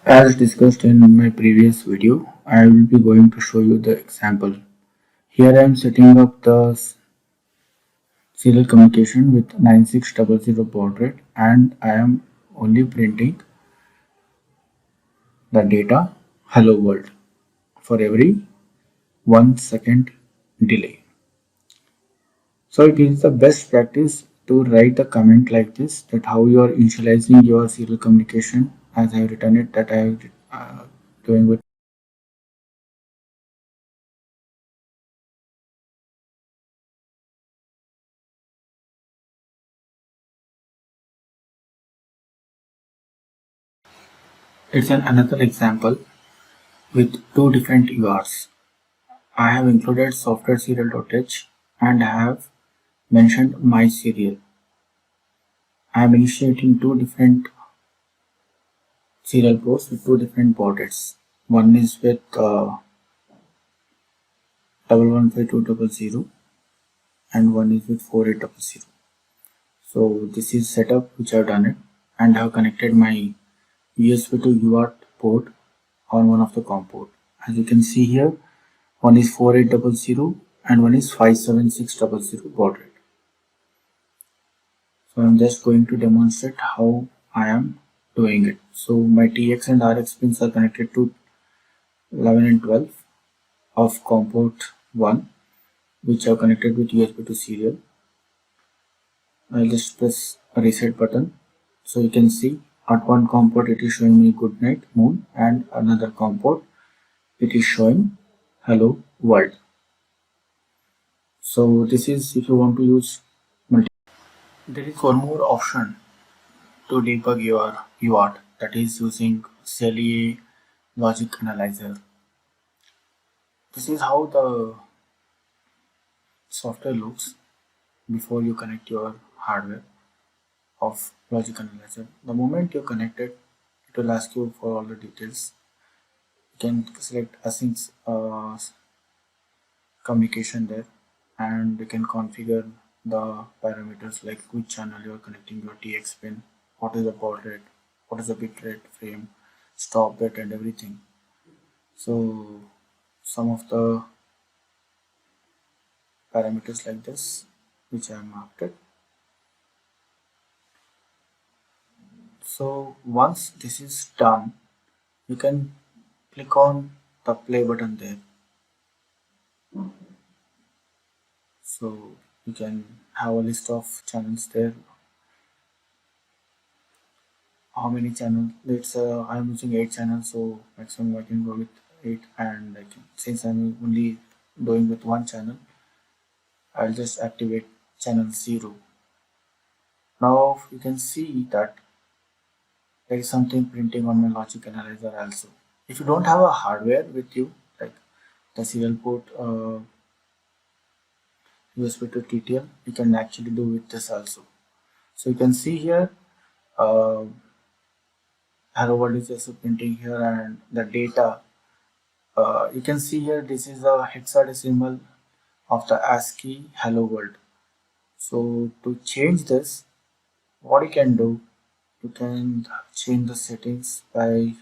As discussed in my previous video, I will be going to show you the example. Here I am setting up the serial communication with 9600 baud rate, and I am only printing the data hello world for every 1 second delay. So it is the best practice to write a comment like this, that how you are initializing your serial communication, as I have written it, that I am doing with. It's another example with two different URs. I have included software serial.h and I have mentioned my serial. I am initiating two different serial ports with two different baud rates. One is with 115200 and one is with 4800. So this is setup which I have done it, and I have connected my USB to UART port on one of the COM port. As you can see here, one is 4800 and one is 57600 baud rate. So I'm just going to demonstrate how I am doing it. So my TX and RX pins are connected to 11 and 12 of COM port 1, which are connected with USB to serial. I'll just press a reset button. So you can see at one COM port it is showing me good night moon, and another COM port it is showing hello world. So this is if you want to use multi. There is one more option to debug your UART, that is using Cellier logic analyzer. This is how the software looks before you connect your hardware of logic analyzer. The moment you connect it, it will ask you for all the details. You can select async communication there, and you can configure the parameters like which channel you are connecting your TX pin, what is the baud rate, what is the bit rate, frame, stop bit, and everything. So some of the parameters like this which I have marked it. So once this is done, you can click on the play button there. So you can have a list of channels there. How many channels? Let's I'm using 8 channels, so maximum I can go with 8, and since I'm only doing with one channel, I'll just activate channel 0. Now you can see that there is something printing on my logic analyzer also. If you don't have a hardware with you, like the serial port USB to TTL, you can actually do with this also. So you can see here, uh, hello world is also printing here, and the data. You can see here, this is a hexadecimal of the ASCII hello world. So to change this, what you can do, you can change the settings by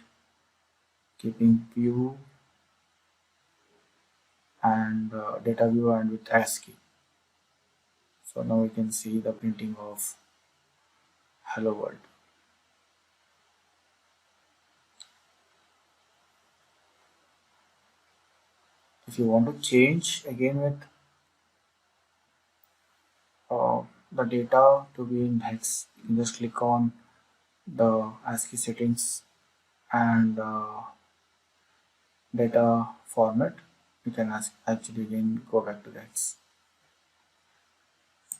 keeping view and data view and with ASCII. So now we can see the printing of hello world. If you want to change again with the data to be in hex, you can just click on the ASCII settings and data format. You can actually again go back to the hex.